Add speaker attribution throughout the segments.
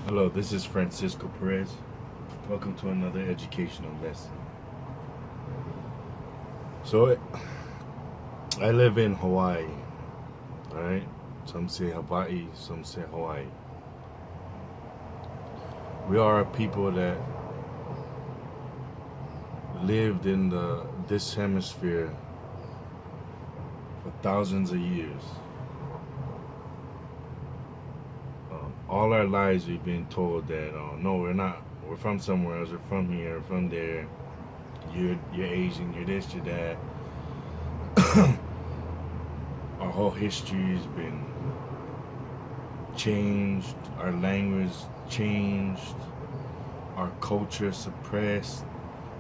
Speaker 1: Hello, this is Francisco Perez. Welcome to another educational lesson. So, I live in Hawaii, alright? Some say Hawaii, some say Hawaii. We are a people that lived in this hemisphere for thousands of years. All our lives we've been told that, no, we're not. We're from somewhere else. We're from here, we're from there. You're Asian. You're this. You're that. Our whole history has been changed. Our language changed. Our culture suppressed,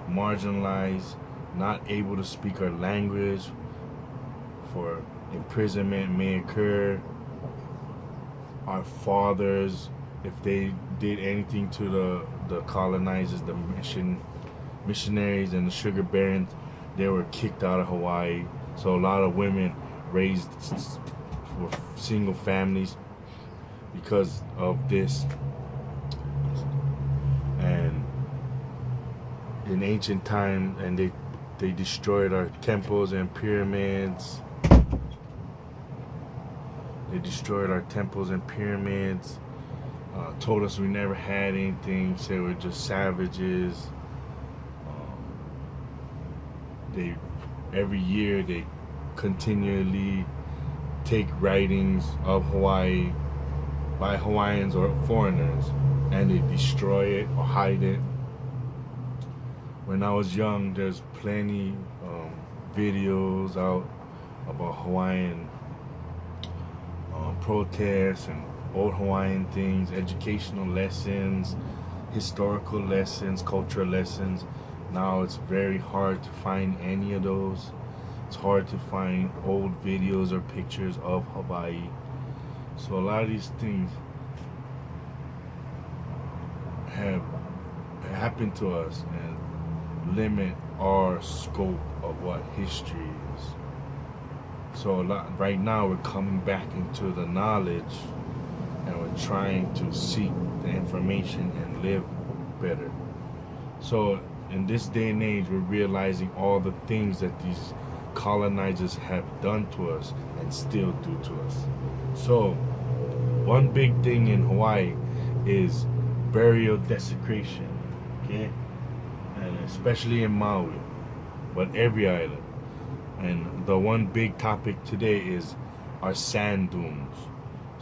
Speaker 1: marginalized, not able to speak our language. For imprisonment may occur. Our fathers, if they did anything to the colonizers, the missionaries and the sugar barons, they were kicked out of Hawaii. So a lot of women raised for single families because of this. And in ancient time, and they destroyed our temples and pyramids. They destroyed our temples and pyramids, told us we never had anything, said we're just savages. Every year they continually take writings of Hawaii by Hawaiians or foreigners, and they destroy it or hide it. When I was young, there's plenty videos out about Hawaiian protests and old Hawaiian things, educational lessons, historical lessons, cultural lessons. Now it's very hard to find any of those. It's hard to find old videos or pictures of Hawaii. So a lot of these things have happened to us and limit our scope of what history is. So right now we're coming back into the knowledge and we're trying to seek the information and live better. So in this day and age, we're realizing all the things that these colonizers have done to us and still do to us. So one big thing in Hawaii is burial desecration, okay? And especially in Maui, but every island. And the one big topic today is our sand dunes.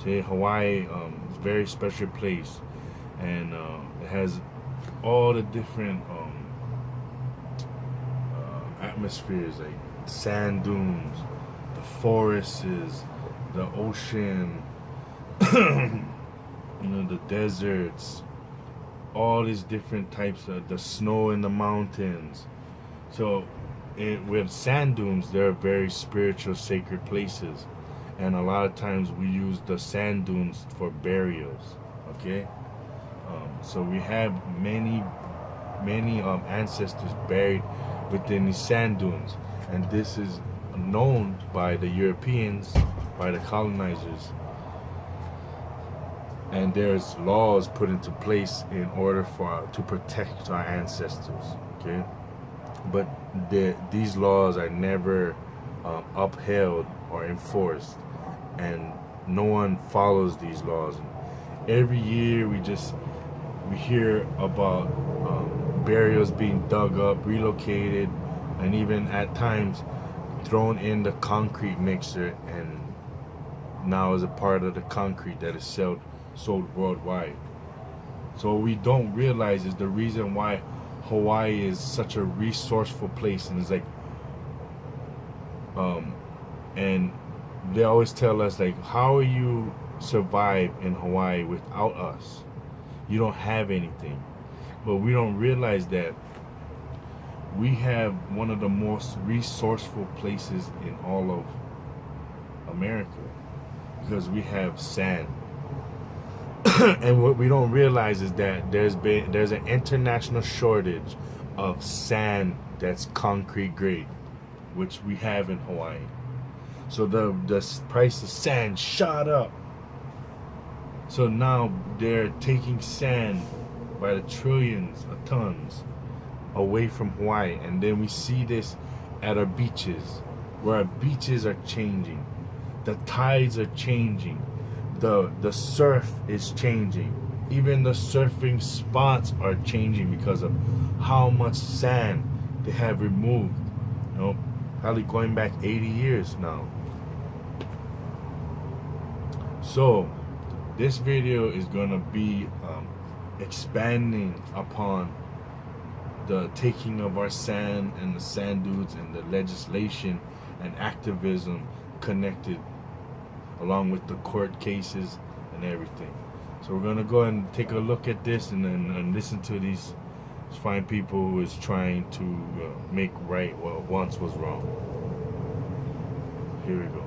Speaker 1: See, Hawaii is a very special place, and it has all the different atmospheres, like sand dunes, the forests, the ocean, the deserts, all these different types of the snow in the mountains. So with sand dunes, they're very spiritual, sacred places, and a lot of times we use the sand dunes for burials. Okay, so we have many ancestors buried within these sand dunes, and this is known by the Europeans, by the colonizers, and there's laws put into place in order to protect our ancestors. Okay. But these laws are never upheld or enforced, and no one follows these laws. And every year we hear about burials being dug up, relocated, and even at times thrown in the concrete mixer, and now is a part of the concrete that is sold worldwide. So what we don't realize is the reason why Hawaii is such a resourceful place, and it's like and they always tell us, like, how will you survive in Hawaii without us? You don't have anything. But we don't realize that we have one of the most resourceful places in all of America, because we have sand. And what we don't realize is that there's an international shortage of sand that's concrete grade, which we have in Hawaii. So the price of sand shot up So now they're taking sand by the trillions of tons away from Hawaii, and then we see this at our beaches, where our beaches are changing, the tides are changing, the surf is changing, even the surfing spots are changing because of how much sand they have removed. You know, probably going back 80 years now. So this video is gonna be expanding upon the taking of our sand and the sand dudes and the legislation and activism connected, along with the court cases and everything. So we're gonna go and take a look at this and listen to these fine people who is trying to make right what once was wrong. Here we go.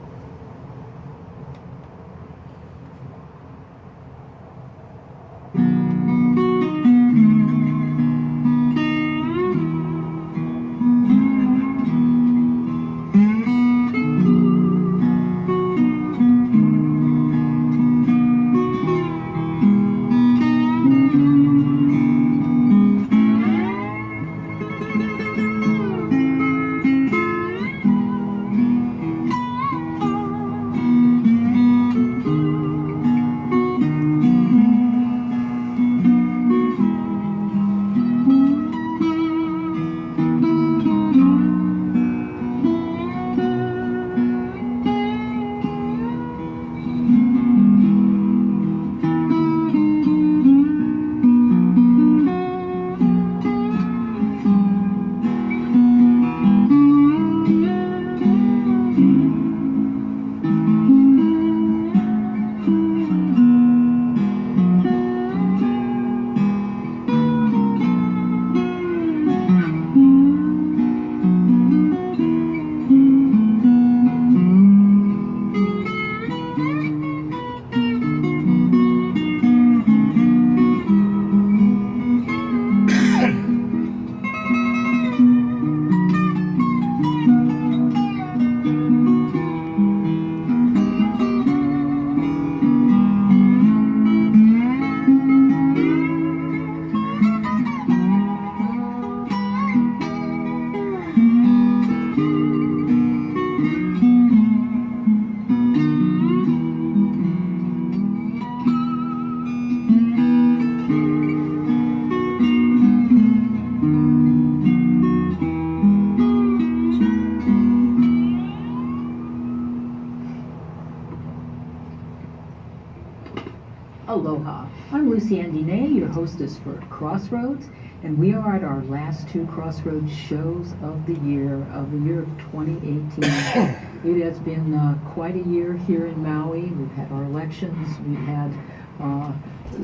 Speaker 2: Aloha. I'm Lucy Andine, your hostess for Crossroads, and we are at our last two Crossroads shows of the year of 2018. It has been quite a year here in Maui. We've had our elections, we've had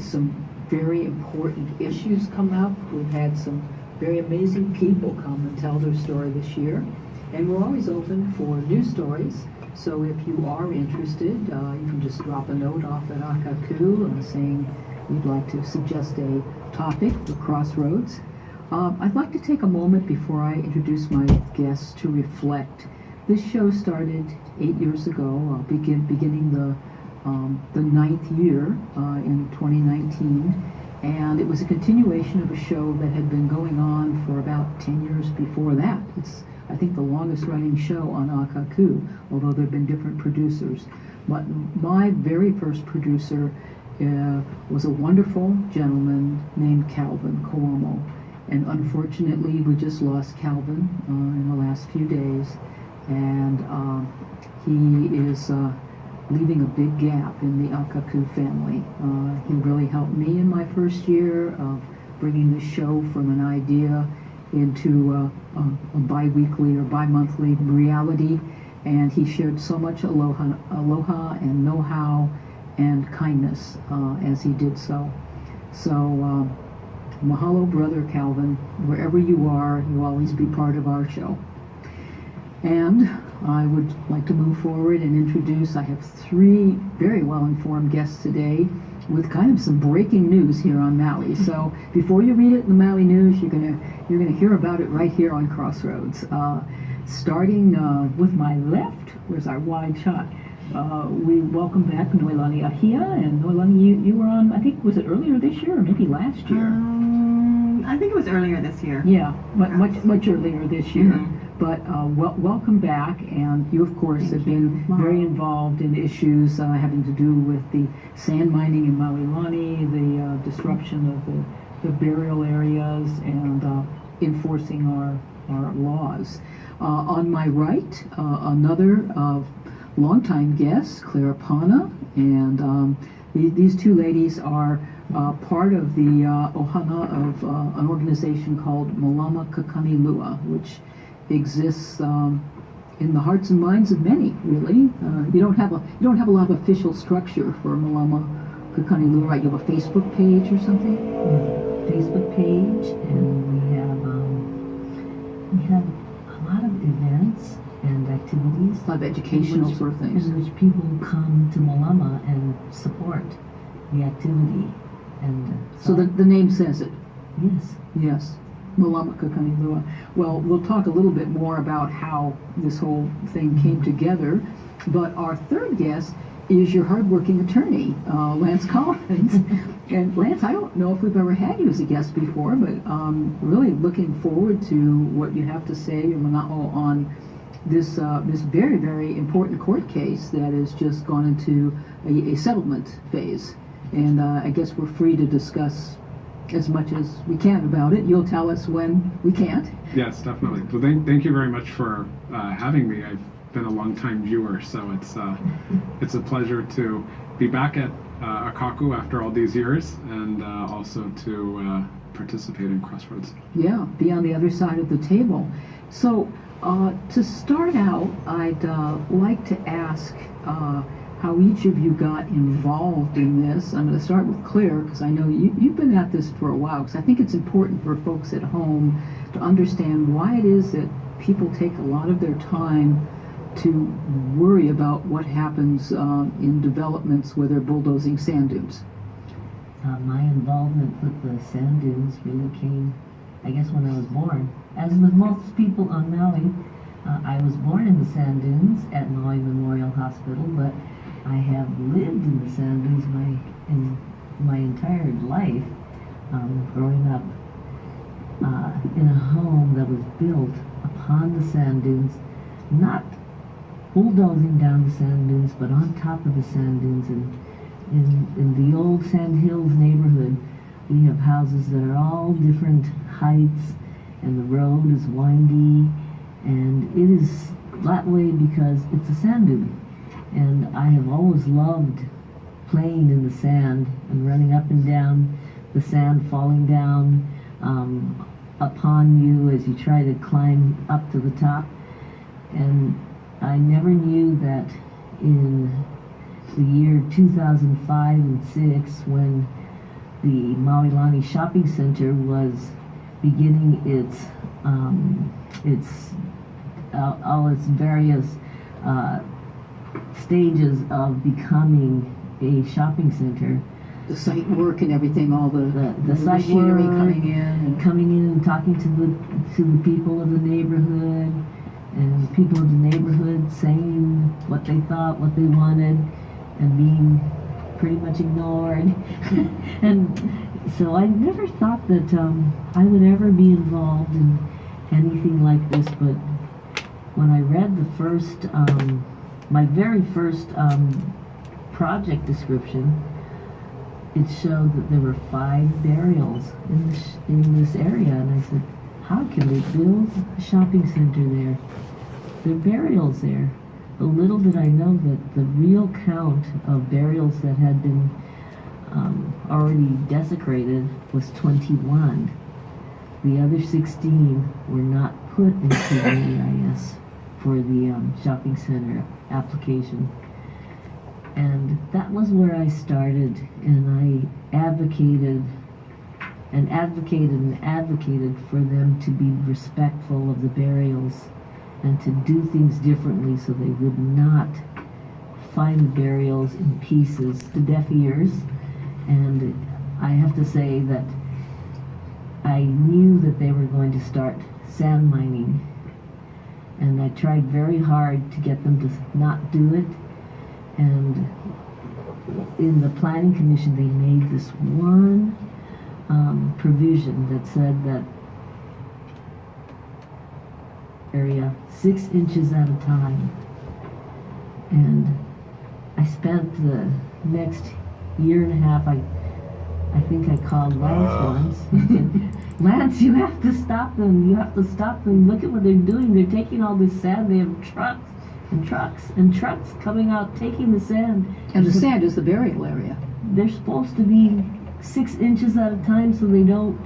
Speaker 2: some very important issues come up, we've had some very amazing people come and tell their story this year, and we're always open for new stories. So if you are interested, you can just drop a note off at Akaku saying you'd like to suggest a topic for Crossroads. I'd like to take a moment before I introduce my guests to reflect. This show started 8 years ago, beginning the ninth year in 2019, and it was a continuation of a show that had been going on for about 10 years before that. It's, I think, the longest running show on Akaku, although there have been different producers. But my very first producer was a wonderful gentleman named Calvin Cuomo. And unfortunately, we just lost Calvin in the last few days. And he is leaving a big gap in the Akaku family. He really helped me in my first year of bringing the show from an idea into a bi-weekly or bi-monthly reality, and he shared so much aloha and know-how and kindness as he did so. So mahalo, Brother Calvin. Wherever you are, you'll always be part of our show. And I would like to move forward and introduce, I have three very well-informed guests today with kind of some breaking news here on Maui. So before you read it in the Maui News, you're gonna hear about it right here on Crossroads. Starting with my left, where's our wide shot? We welcome back Noelani Ahia, and Noelani, you were on, I think, was it earlier this year or maybe last year?
Speaker 3: I think it was earlier this year.
Speaker 2: Yeah, much earlier this year.
Speaker 3: Mm-hmm.
Speaker 2: But welcome back, and you, of course, have been very involved in issues having to do with the sand mining in Maui, the disruption of the burial areas, and enforcing our laws. On my right, another longtime guest, Clara Pana, and these two ladies are part of the ohana of an organization called Malama Kakanilua, which exists in the hearts and minds of many. Really, you don't have a lot of official structure for Malama Kakanilua, right? You have a Facebook page or something.
Speaker 4: Facebook page, and we have a lot of events and activities.
Speaker 2: A lot of educational sort of things.
Speaker 4: In which people come to Malama and support the activity. And
Speaker 2: so the name says it.
Speaker 4: Yes.
Speaker 2: Yes. Malama Kakanilua. Well, we'll talk a little bit more about how this whole thing came together. But our third guest is your hardworking attorney, Lance Collins. And Lance, I don't know if we've ever had you as a guest before, but really looking forward to what you have to say on this very, very important court case that has just gone into a settlement phase. And I guess we're free to discuss as much as we can about it. You'll tell us when we can't.
Speaker 5: Yes, definitely. Well, thank you very much for having me. I've been a long-time viewer, so it's a pleasure to be back at Akaku after all these years, and also to participate in Crossroads.
Speaker 2: Yeah, be on the other side of the table. So to start out, I'd like to ask how each of you got involved in this. I'm going to start with Claire, because I know you've been at this for a while, because I think it's important for folks at home to understand why it is that people take a lot of their time to worry about what happens in developments where they're bulldozing sand dunes.
Speaker 4: My involvement with the sand dunes really came, I guess, when I was born. As with most people on Maui, I was born in the sand dunes at Maui Memorial Hospital, but I have lived in the sand dunes in my entire life, growing up in a home that was built upon the sand dunes, not bulldozing down the sand dunes, but on top of the sand dunes. And in the old Sand Hills neighborhood, we have houses that are all different heights, and the road is windy, and it is that way because it's a sand dune. And I have always loved playing in the sand and running up and down, the sand falling down upon you as you try to climb up to the top. And I never knew that in the year 2005 and 6, when the Maui Lani Shopping Center was beginning all its various stages of becoming a shopping center.
Speaker 2: The site work and everything, all the
Speaker 4: site
Speaker 2: machinery
Speaker 4: work,
Speaker 2: coming in
Speaker 4: and talking to the people of the neighborhood, and people of the neighborhood saying what they thought, what they wanted, and being pretty much ignored. And so I never thought that I would ever be involved in anything like this, but when I read the first, my very first project description, it showed that there were 5 burials in this area, and I said, how can they build a shopping center there? There are burials there. But little did I know that the real count of burials that had been already desecrated was 21. The other 16 were not put into the EIS for the shopping center application. And that was where I started, and I advocated for them to be respectful of the burials and to do things differently so they would not find the burials in pieces to deaf ears. And I have to say that I knew that they were going to start sand mining, and I tried very hard to get them to not do it. And in the planning commission, they made this one provision that said that area 6 inches at a time. And I spent the next year and a half, I think I called Lance once and said, Lance, you have to stop them. You have to stop them. Look at what they're doing. They're taking all this sand. They have trucks and trucks and trucks coming out taking the sand.
Speaker 2: And the sand is the burial area.
Speaker 4: They're supposed to be 6 inches at a time so they don't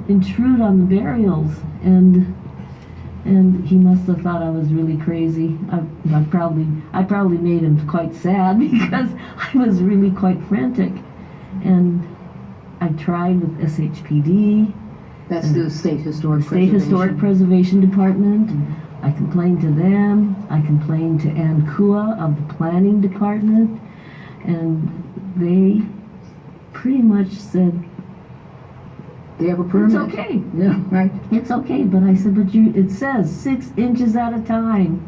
Speaker 4: intrude on the burials. And he must have thought I was really crazy. I probably made him quite sad because I was really quite frantic. And I tried with SHPD.
Speaker 2: That's the State Historic
Speaker 4: State Historic Preservation Department.
Speaker 2: Mm-hmm.
Speaker 4: I complained to them. I complained to ANCUA of the Planning Department. And they pretty much said,
Speaker 2: they have a permit.
Speaker 4: it's okay.
Speaker 2: Yeah, right.
Speaker 4: It's okay, but I said, but it says 6 inches at a time,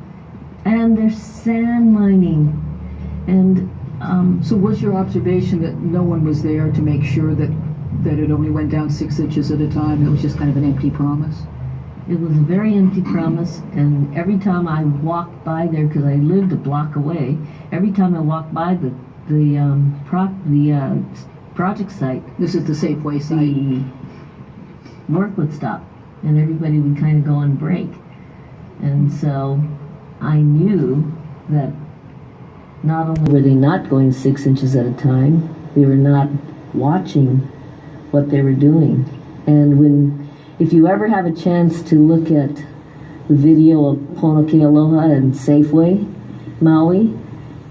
Speaker 4: and they're sand mining, and
Speaker 2: So what's your observation that no one was there to make sure that it only went down 6 inches at a time? It was just kind of an empty promise?
Speaker 4: it was a very empty promise. And every time I walked by there, because I lived a block away, every time I walked by the project site,
Speaker 2: This is the Safeway site.
Speaker 4: the work would stop and everybody would kind of go on break. And so I knew that not only were they not going 6 inches at a time, they were not watching what they were doing. And if you ever have a chance to look at the video of Pono Ke Aloha and Safeway, Maui,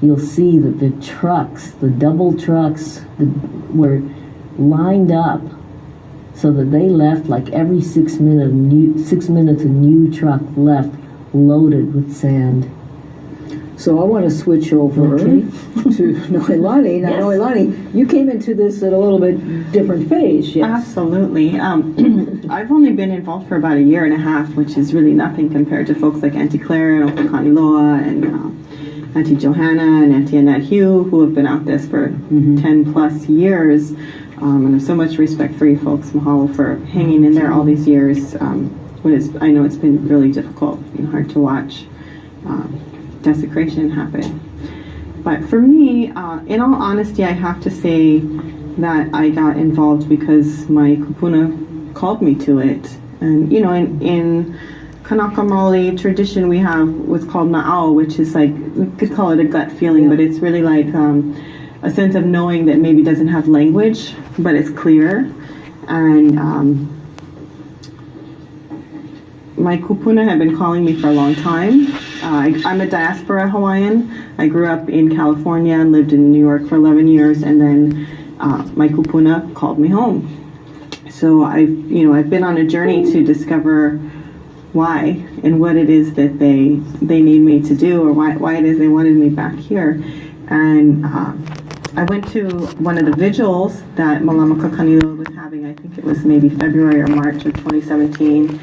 Speaker 4: you'll see that the trucks, the double trucks, were lined up so that they left like every 6 minutes a new truck left loaded with sand.
Speaker 2: So I want to switch over
Speaker 4: Okay.
Speaker 2: to Noelani. Now,
Speaker 4: Yes.
Speaker 2: Noelani, you came into this at a little bit different phase, yes?
Speaker 3: Absolutely. I've only been involved for about a year and a half, which is really nothing compared to folks like Auntie Claire and Uncle Kaniloa and Auntie Johanna and Auntie Annette Hugh, who have been at this for 10 plus years. And I have so much respect for you folks. Mahalo for hanging in there all these years. I know it's been really difficult and hard to watch desecration happen. But for me, in all honesty, I have to say that I got involved because my kupuna called me to it. And, you know, in Kanaka Maoli tradition, we have what's called na'au, which is like, we could call it a gut feeling, but it's really like a sense of knowing that maybe doesn't have language, but it's clear. And my kupuna had been calling me for a long time. I'm a diaspora Hawaiian. I grew up in California and lived in New York for 11 years, and then my kupuna called me home. So I've been on a journey to discover why and what it is that they need me to do, or why it is they wanted me back here. And I went to one of the vigils that Malama Kakanilo was having. I think it was maybe February or March of 2017.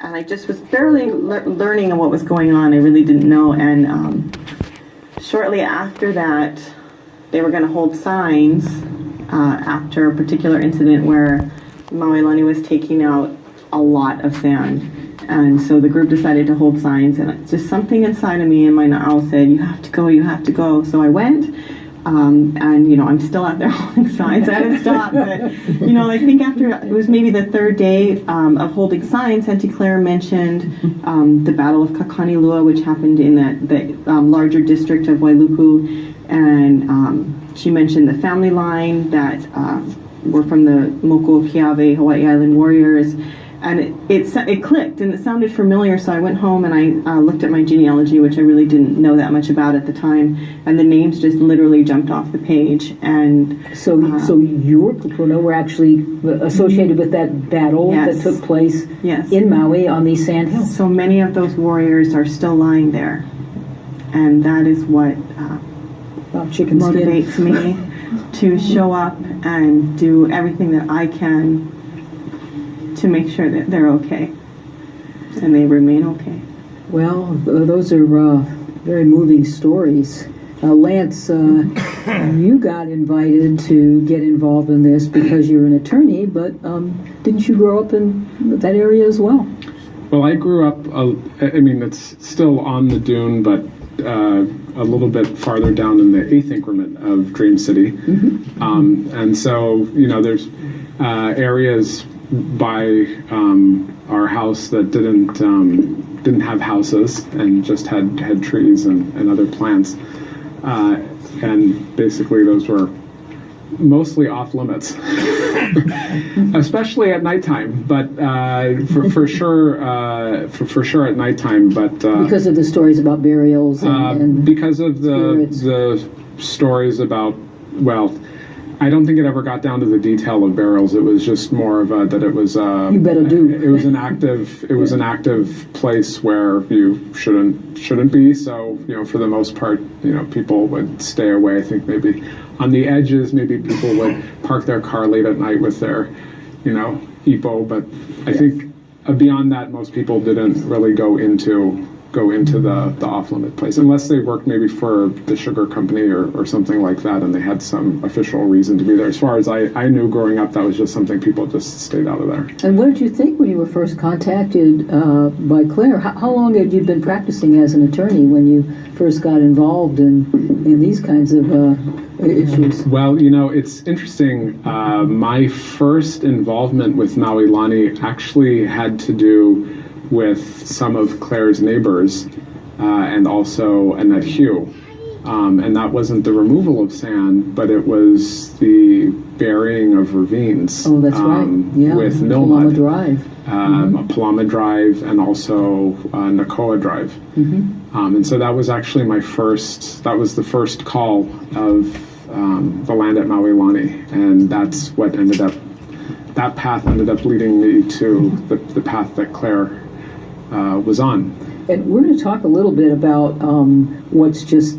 Speaker 3: And I just was barely learning what was going on. I really didn't know. And shortly after that, they were going to hold signs after a particular incident where Maui Lani was taking out a lot of sand. And so the group decided to hold signs. And it's just something inside of me and my na'au said, you have to go, you have to go. So I went. And, you know, I'm still out there holding signs. I haven't stopped. But, you know, I think after it was maybe the third day of holding signs, Auntie Claire mentioned the Battle of Kakanilua, which happened in the larger district of Wailuku. And she mentioned the family line that were from the Moko Keawe Hawaii Island warriors. And it clicked, and it sounded familiar, so I went home and I looked at my genealogy, which I really didn't know that much about at the time, and the names just literally jumped off the page. And
Speaker 2: So your kupuna were actually associated with that battle
Speaker 3: Yes.
Speaker 2: that took place
Speaker 3: Yes.
Speaker 2: in Maui on these sand hills.
Speaker 3: So many of those warriors are still lying there, and that is what
Speaker 2: Chicken skin.
Speaker 3: motivates me to show up and do everything that I can to make sure that they're okay and they remain okay.
Speaker 2: Well, those are very moving stories. Lance, you got invited to get involved in this because you're an attorney, but didn't you grow up in that area as well?
Speaker 5: Well, I grew up, I mean, it's still on the dune, but a little bit farther down in the 8th increment of Dream City. And so, you know, there's areas by our house that didn't have houses and just had trees and other plants. And basically those were mostly off limits, especially at nighttime. But for sure at nighttime. But
Speaker 2: because of the stories about burials and
Speaker 5: because of
Speaker 2: spirits.
Speaker 5: the stories about, well, I don't think it ever got down to the detail of burials. It was just more of that it was.
Speaker 2: You better do.
Speaker 5: It was an active. It was an active place where you shouldn't be. So, you know, for the most part, you know, people would stay away. I think maybe on the edges, maybe people would park their car late at night with their, you know, EPO. But I think beyond that, most people didn't really go into the off-limit place, unless they worked maybe for the sugar company or something like that, and they had some official reason to be there. As far as I knew growing up, that was just something people just stayed out of there.
Speaker 2: And what did you think when you were first contacted by Claire? How long had you been practicing as an attorney when you first got involved in these kinds of issues?
Speaker 5: Well, you know, it's interesting. My first involvement with Maui Lani actually had to do with some of Claire's neighbors and also Annette Hugh. And that wasn't the removal of sand, but it was the burying of ravines.
Speaker 2: Oh, that's right. Yeah,
Speaker 5: with mill
Speaker 2: Palama
Speaker 5: mud.
Speaker 2: Drive.
Speaker 5: Palama Drive and also Nakoa Drive. And so that was actually that was the first call of the land at Maui Lani. And that's what that path ended up leading me to the path that Claire was on.
Speaker 2: And we're going to talk a little bit about what's just,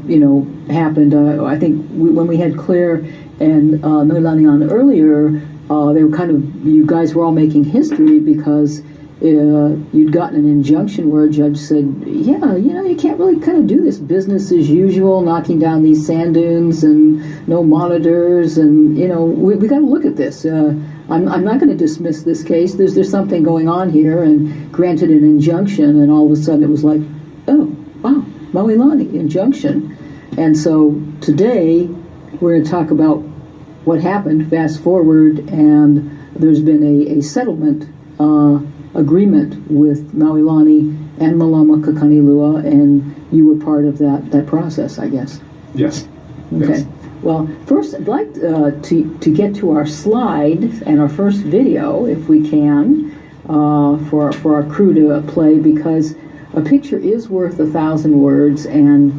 Speaker 2: happened. I think when we had Claire and Noelani on earlier, they were you guys were all making history because you'd gotten an injunction where a judge said, you can't really kind of do this business as usual, knocking down these sand dunes and no monitors, and, we got to look at this. I'm not going to dismiss this case. There's something going on here, and granted an injunction, and all of a sudden it was like, oh, wow, Maui Lani, injunction. And so today we're going to talk about what happened, fast forward, and there's been a settlement agreement with Maui Lani and Malama Kakanilua, and you were part of that process, I guess.
Speaker 5: Yes.
Speaker 2: Okay.
Speaker 5: Yes.
Speaker 2: Well, first, I'd like to get to our slide and our first video, if we can, for our crew to play, because a picture is worth 1,000 words, and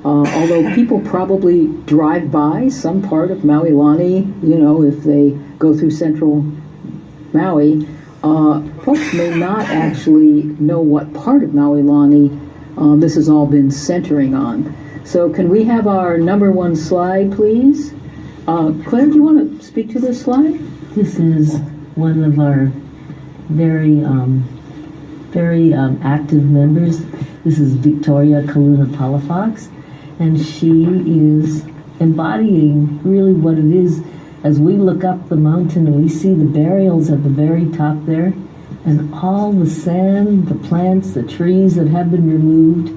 Speaker 2: although people probably drive by some part of Maui Lani, if they go through central Maui, folks may not actually know what part of Maui Lani this has all been centering on. So can we have our number one slide, please? Claire, do you want to speak to this slide?
Speaker 4: This is one of our very active members. This is Victoria Kaluna Palafox, and she is embodying really what it is as we look up the mountain and we see the burials at the very top there, and all the sand, the plants, the trees that have been removed,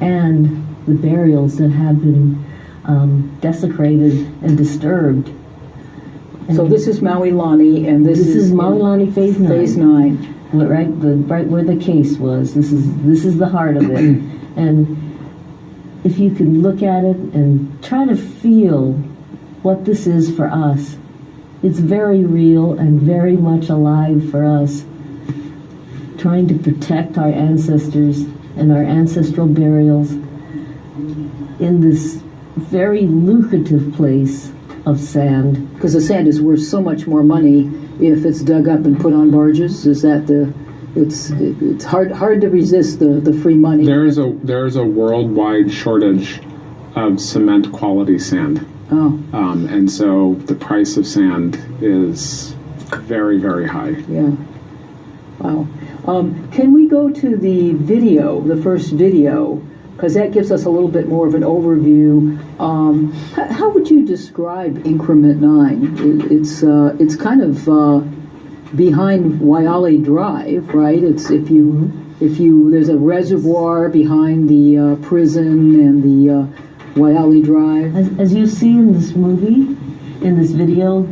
Speaker 4: and the burials that have been desecrated and disturbed. And
Speaker 2: so this is Maui Lani, and this
Speaker 4: is Maui Lani Phase 9.
Speaker 2: Phase 9.
Speaker 4: Right where the case was. This is the heart of it. And if you can look at it and try to feel what this is for us, it's very real and very much alive for us. Trying to protect our ancestors and our ancestral burials in this very lucrative place of sand.
Speaker 2: Because the sand is worth so much more money if it's dug up and put on barges. Is that it's hard to resist the free money.
Speaker 5: There is a worldwide shortage of cement quality sand.
Speaker 2: Oh.
Speaker 5: And so the price of sand is very, very high.
Speaker 2: Yeah. Wow. Can we go to the video, the first video, because that gives us a little bit more of an overview. How would you describe Increment 9? It's kind of behind Waiale Drive, right? It's if you there's a reservoir behind the prison and the Waiale Drive.
Speaker 4: As you see in this movie, in this video,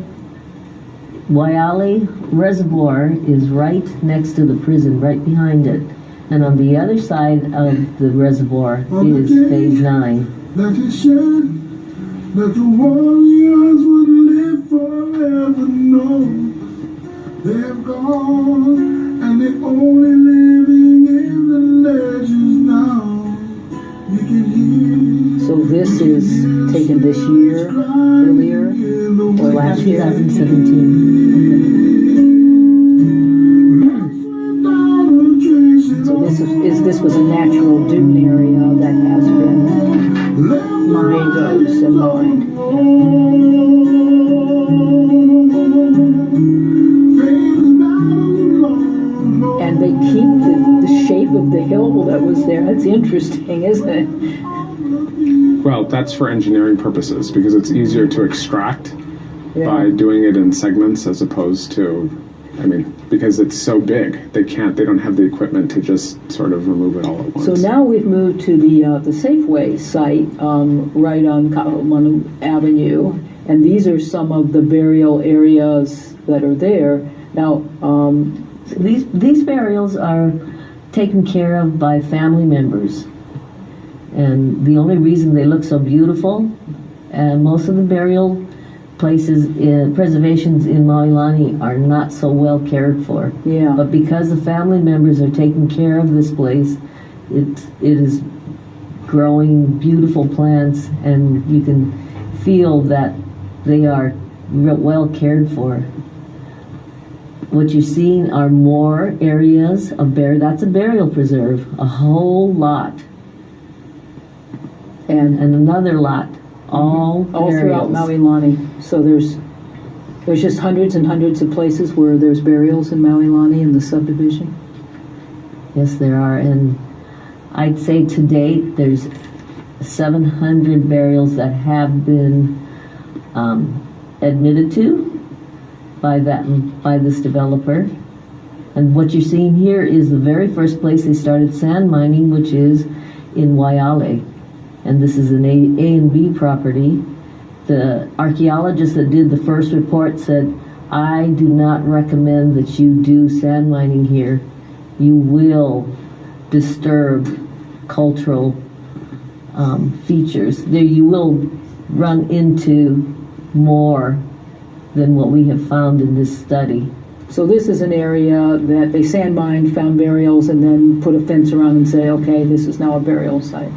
Speaker 4: Waiale Reservoir is right next to the prison, right behind it. And on the other side of the reservoir is Phase 9.
Speaker 6: That it said that the warriors would live forever, no. They've gone, and they're only living in the legends now. You can hear.
Speaker 2: So this is taken this year, earlier, or last year?
Speaker 4: 2017.
Speaker 2: So this was a natural dune area that has been mined and mined. And they keep the shape of the hill that was there. That's interesting, isn't it?
Speaker 5: Well, that's for engineering purposes because it's easier to extract by doing it in segments as opposed to, because it's so big, they don't have the equipment to just sort of remove it all at once.
Speaker 2: So now we've moved to the Safeway site right on Kaahumanu Avenue, and these are some of the burial areas that are there. Now,
Speaker 4: these burials are taken care of by family members. And the only reason they look so beautiful, and most of the burial places, preservations in Maui are not so well cared for.
Speaker 2: Yeah.
Speaker 4: But because the family members are taking care of this place, it is growing beautiful plants, and you can feel that they are well cared for. What you're seeing are more areas of that's a burial preserve, a whole lot. And another lot, all
Speaker 2: throughout Maui Lani. So there's just hundreds and hundreds of places where there's burials in Maui Lani in the subdivision.
Speaker 4: Yes, there are, and I'd say to date there's 700 burials that have been admitted to by this developer. And what you're seeing here is the very first place they started sand mining, which is in Waiale. And this is an A and B property. The archaeologist that did the first report said, I do not recommend that you do sand mining here. You will disturb cultural features. There you will run into more than what we have found in this study.
Speaker 2: So this is an area that they sand mined, found burials, and then put a fence around and say, okay, this is now a burial site.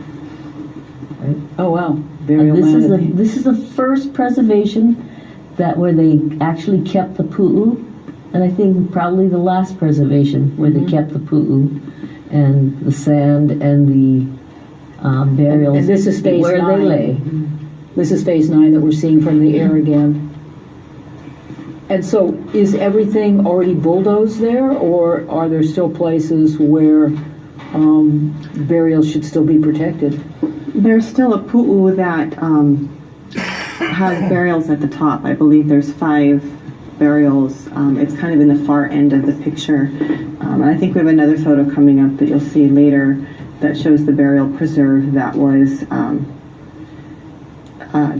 Speaker 4: Right?
Speaker 2: Oh wow, burial land.
Speaker 4: This is the first preservation where they actually kept the pu'u, and I think probably the last preservation where they kept the pu'u and the sand and the burials.
Speaker 2: And this is phase
Speaker 4: where
Speaker 2: 9.
Speaker 4: They lay.
Speaker 2: This is phase 9 that we're seeing from the air again. And so, is everything already bulldozed there, or are there still places where burials should still be protected?
Speaker 3: There's still a pu'u that has burials at the top. I believe there's 5 burials. It's kind of in the far end of the picture. And I think we have another photo coming up that you'll see later that shows the burial preserve that was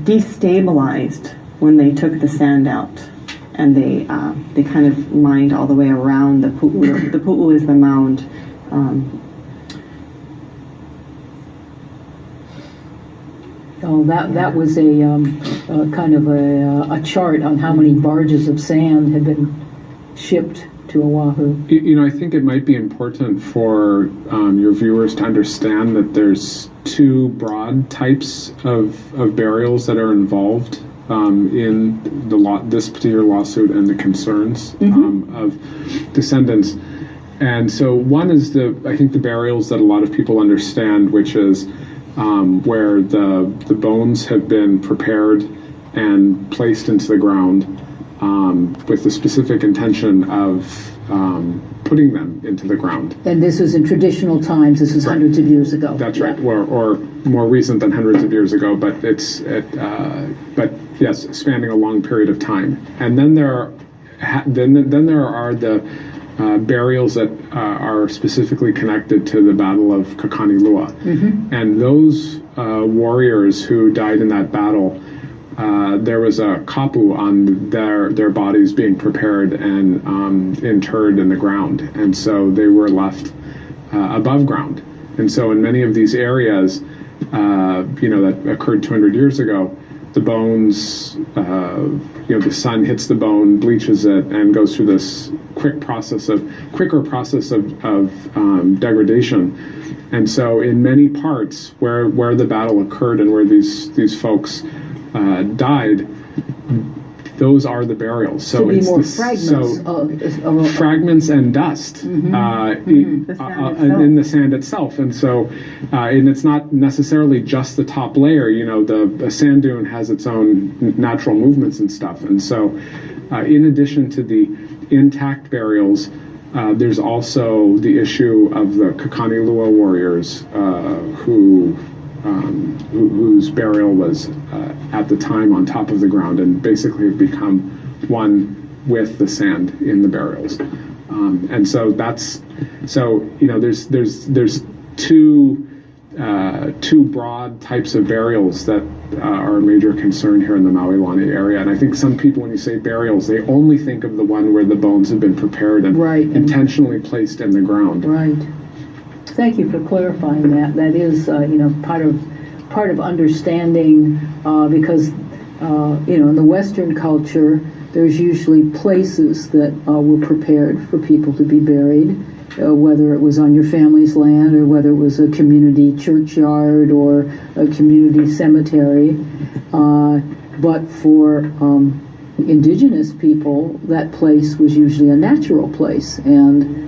Speaker 3: destabilized when they took the sand out. And they kind of mined all the way around the pu'u. The pu'u is the mound.
Speaker 2: That was a kind of a chart on how many barges of sand had been shipped to Oahu.
Speaker 5: I think it might be important for your viewers to understand that there's 2 broad types of burials that are involved in this particular lawsuit and the concerns of descendants. And so one is I think the burials that a lot of people understand, which is where the bones have been prepared and placed into the ground, with the specific intention of putting them into the ground.
Speaker 2: And this was in traditional times. This was hundreds of years ago.
Speaker 5: That's right, or more recent than hundreds of years ago, but but yes, spanning a long period of time. And then there are the burials that are specifically connected to the Battle of Kakanilua, and those warriors who died in that battle. There was a kapu on their bodies being prepared and interred in the ground, and so they were left above ground. And so in many of these areas, that occurred 200 years ago, the bones, the sun hits the bone, bleaches it, and goes through this quicker process of degradation. And so in many parts where the battle occurred and where these folks died, those are the burials. So
Speaker 2: be
Speaker 5: it's
Speaker 2: more fragments
Speaker 5: fragments and dust in the sand itself. And so, and it's not necessarily just the top layer. The sand dune has its own natural movements and stuff. And so, in addition to the intact burials, there's also the issue of the Kakanilua warriors whose burial was at the time on top of the ground and basically have become one with the sand in the burials. And so there's two broad types of burials that are a major concern here in the Maui-Lani area. And I think some people, when you say burials, they only think of the one where the bones have been prepared and intentionally placed in the ground.
Speaker 2: Right. Thank you for clarifying that. That is, part of understanding, because in the Western culture, there's usually places that were prepared for people to be buried, whether it was on your family's land or whether it was a community churchyard or a community cemetery. But for indigenous people, that place was usually a natural place, and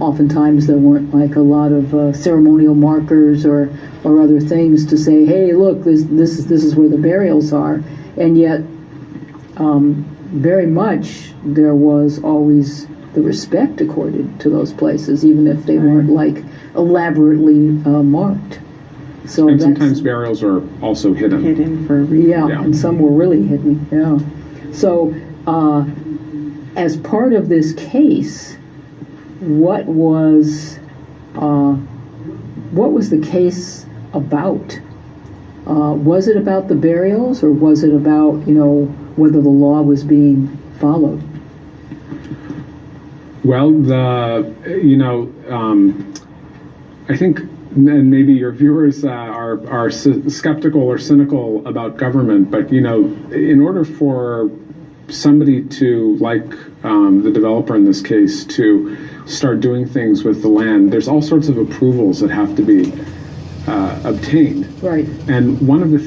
Speaker 2: oftentimes there weren't like a lot of ceremonial markers or other things to say, hey, look, this is where the burials are. And yet, very much there was always the respect accorded to those places, even if they weren't like elaborately marked. So
Speaker 5: and sometimes burials are also hidden.
Speaker 3: Hidden for a reason.
Speaker 2: Yeah, and some were really hidden. Yeah. So, as part of this case, what was the case about? Was it about the burials, or was it about whether the law was being followed?
Speaker 5: Well, I think, and maybe your viewers are skeptical or cynical about government, but in order for somebody to, like the developer in this case, to start doing things with the land, there's all sorts of approvals that have to be obtained.
Speaker 2: Right.
Speaker 5: And one of the things